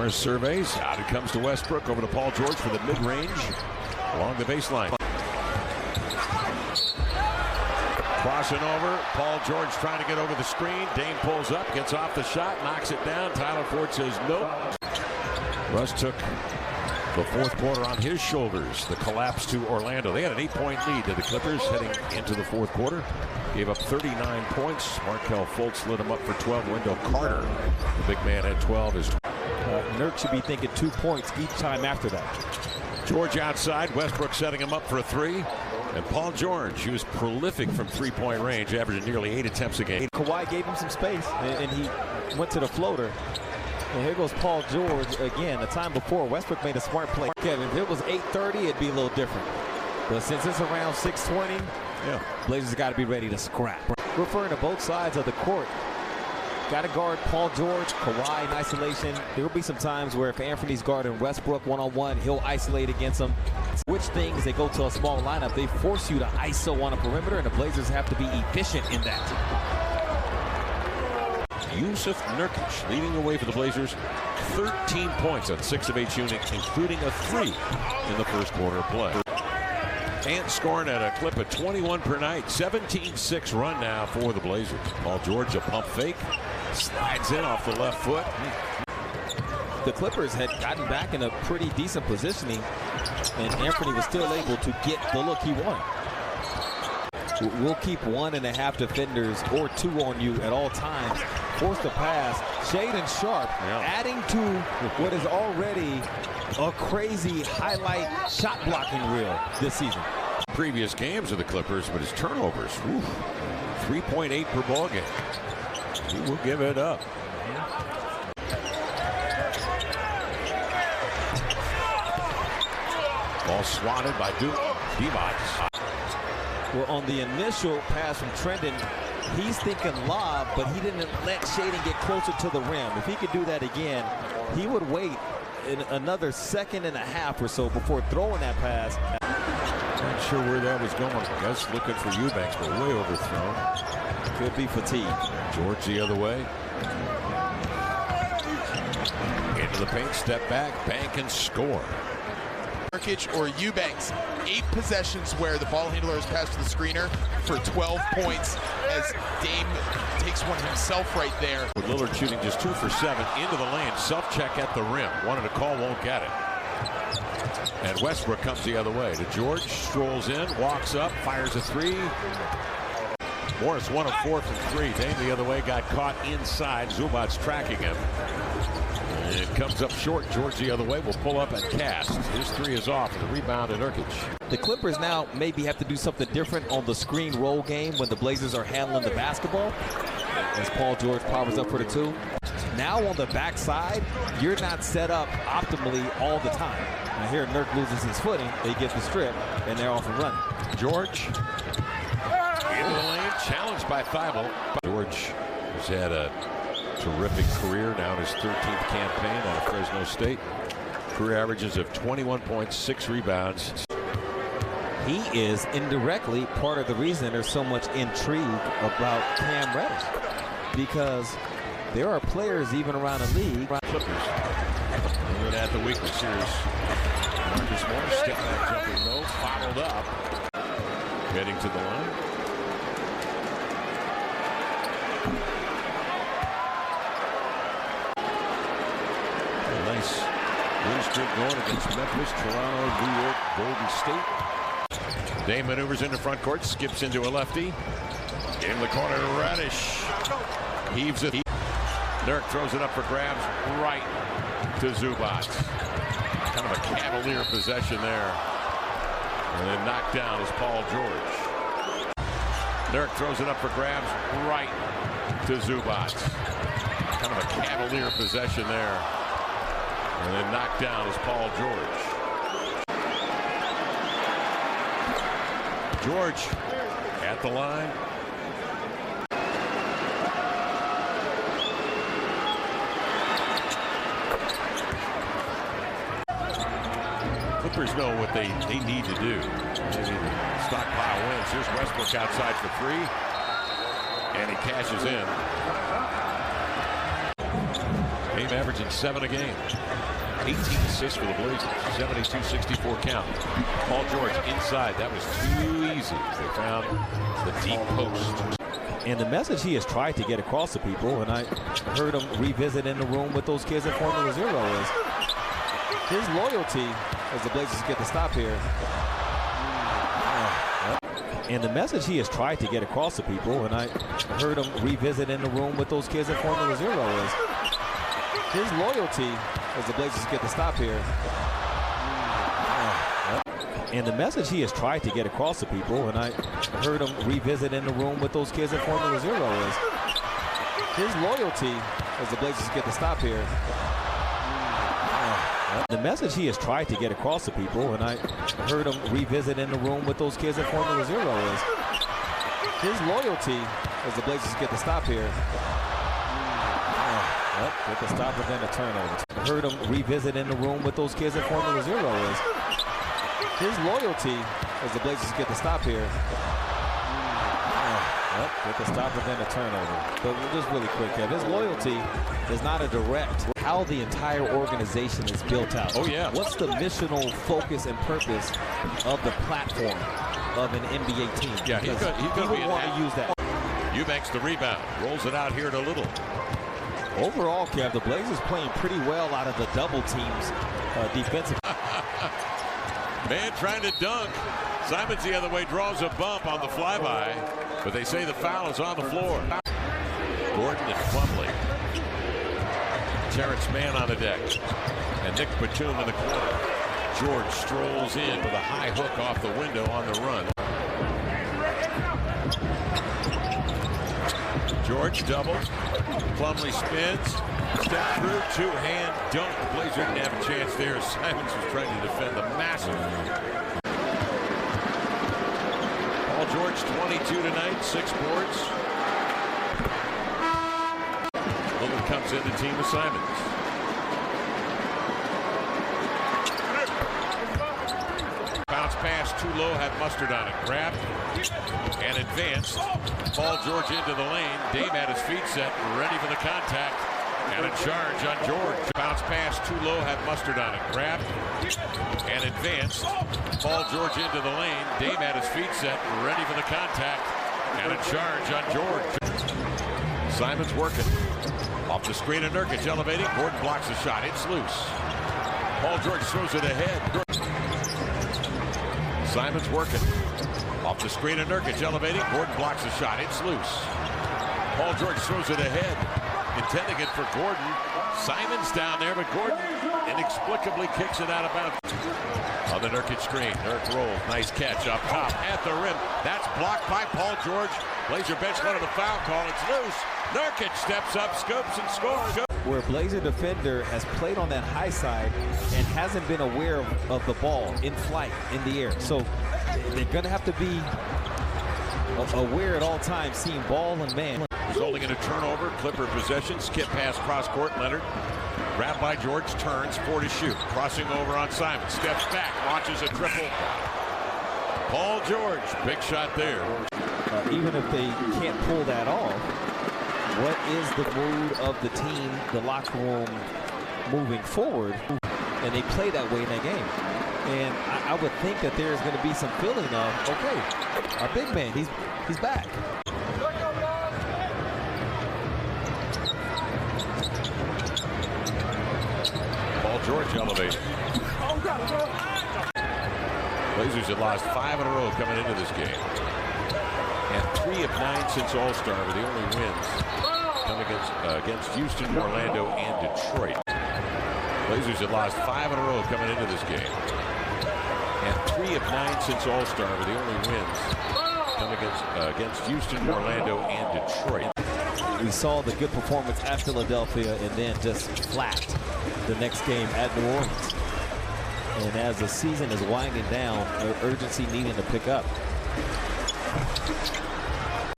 Morris surveys. Out it comes to Westbrook. Over to Paul George for the mid-range. Along the baseline. Crossing over. Paul George trying to get over the screen. Dame pulls up, gets off the shot, knocks it down. Tyler Ford says nope. Russ took the fourth quarter on his shoulders. The collapse to Orlando. They had an 8-point lead to the Clippers heading into the fourth quarter. Gave up 39 points. Markelle Fultz lit him up for 12. Wendell Carter, the big man, had 12. Nurk should be thinking 2 points each time after that. George outside. Westbrook setting him up for a three. And Paul George, he was prolific from three-point range, averaging nearly 8 attempts a game. Kawhi gave him some space, and he went to the floater. And here goes Paul George again. The time before, Westbrook made a smart play. Kevin, if it was 8:30, it'd be a little different. But since it's around 6:20, Blazers got to be ready to scrap. Referring to both sides of the court, got to guard Paul George, Kawhi in isolation. There will be some times where if Anthony's guarding Westbrook one-on-one, he'll isolate against him. Which things they go to a small lineup, they force you to ISO on a perimeter, and the Blazers have to be efficient in that. Yusuf Nurkic leading the way for the Blazers. 13 points on 6 of 8 shooting, including a 3 in the first quarter of play. Ant scoring at a clip of 21 per night. 17-6 run now for the Blazers. Paul George, a pump fake. Slides in off the left foot. The Clippers had gotten back in a pretty decent positioning, and Anthony was still able to get the look he wanted. We'll keep 1.5 defenders or 2 on you at all times. Force the pass. Shaedon Sharpe adding to what is already a crazy highlight shot blocking reel this season. Previous games of the Clippers, but his turnovers, 3.8 per ball game. He will give it up. Ball swatted by Divac. Well, on the initial pass from Trendon, he's thinking lob, but he didn't let Shaedon get closer to the rim. If he could do that again, he would wait another 1.5 seconds or so before throwing that pass. Not sure where that was going. I guess looking for Eubanks, but way overthrown. Could be fatigue. George the other way. Into the paint, step back, bank and score. Nurkic or Eubanks, 8 possessions where the ball handler has passed to the screener for 12 points as Dame takes one himself right there. With Lillard shooting just 2 for 7 into the lane, self-check at the rim. Wanted to call, won't get it. And Westbrook comes the other way to George, strolls in, walks up, fires a 3. Morris 1 of 4 from 3. Dame the other way, got caught inside. Zubac's tracking him. It comes up short. George the other way will pull up and cast. His 3 is off, and the rebound to Nurkic. The Clippers now maybe have to do something different on the screen roll game when the Blazers are handling the basketball. As Paul George powers up for the 2. Now on the backside, you're not set up optimally all the time. Now here Nurk loses his footing. They get the strip, and they're off and running. George into the lane, challenged by Thibault. George has had a terrific career, now in his 13th campaign out of Fresno State. Career averages of 21 points, 6 rebounds. He is indirectly part of the reason there's so much intrigue about Cam Reddish, because there are players even around the league. Clippers. Look at the weakness. Here's Marcus Morris, step back jumping low, fouled up, heading to the line. Nice win streak going against Memphis, Toronto, New York, Golden State. Dame maneuvers into front court, skips into a lefty. In the corner, Radish heaves it. Nurk throws it up for grabs right to Zubac. Kind of a cavalier possession there. And then knocked down is Paul George. Nurk throws it up for grabs right to Zubac. Kind of a cavalier possession there. And then knocked down is Paul George. George at the line. Clippers know what they need to do. They need to stockpile wins. Here's Westbrook outside for 3. And he cashes in. Dame averaging 7 a game. 18 assists for the Blazers. 72-64 count. Paul George inside. That was too easy as they found the deep post. And the message he has tried to get across to people, and I heard him revisit in the room with those kids at Formula Zero, is his loyalty as the Blazers get the stop here. And the message he has tried to get across to people, and I heard him revisit in the room with those kids at Formula Zero, is his loyalty as the Blazers get the stop here. And the message he has tried to get across to people, and I heard him revisit in the room with those kids at Formula Zero, is his loyalty as the Blazers get the stop here. The message he has tried to get across to people, and I heard him revisit in the room with those kids at Formula Zero, is his loyalty as the Blazers get the stop here. Get the stop and then a turnover. Heard him revisit in the room with those kids at Formula Zero, is his loyalty as the Blazers get the stop here. Get the stop and then a turnover. But just really quick, Kev, his loyalty is not a direct. How the entire organization is built out. Oh, yeah. What's the missional focus and purpose of the platform of an NBA team? Yeah, he would want to use that. Eubanks the rebound. Rolls it out here to Little. Overall, Kev, the Blazers playing pretty well out of the double teams defensive. Man trying to dunk. Simons the other way, draws a bump on the flyby, but they say the foul is on the floor. Gordon and Plumlee. Terrence Mann on the deck. And Nick Batum in the corner. George strolls in with a high hook off the window on the run. George double. Plumlee spins. Step through, two-hand dunk. The Blazers didn't have a chance there. Simons was trying to defend the massive. Paul George, 22 tonight, 6 boards. Lillard comes in the team with Simons. Bounce pass too low, had Mustard on it. Grabbed and advanced. Paul George into the lane. Dame had his feet set, ready for the contact. And a charge on George. Bounce pass too low, had Mustard on it. Grabbed and advanced. Paul George into the lane. Dame had his feet set, ready for the contact. And a charge on George. Simons working. Off the screen of Nurkic, elevating. Gordon blocks the shot. It's loose. Paul George throws it ahead. Simons working. Off the screen of Nurkic, elevating. Gordon blocks the shot. It's loose. Paul George throws it ahead. Intending it for Gordon. Simons down there, but Gordon inexplicably kicks it out of bounds. On the Nurkic screen, Nurk rolls. Nice catch up top at the rim. That's blocked by Paul George. Blazer bench wanted a foul call. It's loose. Nurkic steps up, scopes, and scores. Where Blazer defender has played on that high side and hasn't been aware of the ball in flight, in the air. So they're going to have to be aware at all times, seeing ball and man. Resulting in a turnover, Clipper possession, skip pass cross court, Leonard. Grabbed by George, turns, 4 to shoot. Crossing over on Simon, steps back, launches a triple. Paul George, big shot there. Even if they can't pull that off, what is the mood of the team, the locker room moving forward? And they play that way in that game. And I would think that there's going to be some feeling of, okay, our big man, he's back. George elevated. Blazers had lost 5 in a row coming into this game. And 3 of 9 since All-Star were the only wins coming against Houston, Orlando, and Detroit. Blazers had lost 5 in a row coming into this game. And 3 of 9 since All-Star were the only wins coming against Houston, Orlando, and Detroit. We saw the good performance at Philadelphia and then just flat the next game at New Orleans. And as the season is winding down, urgency needing to pick up.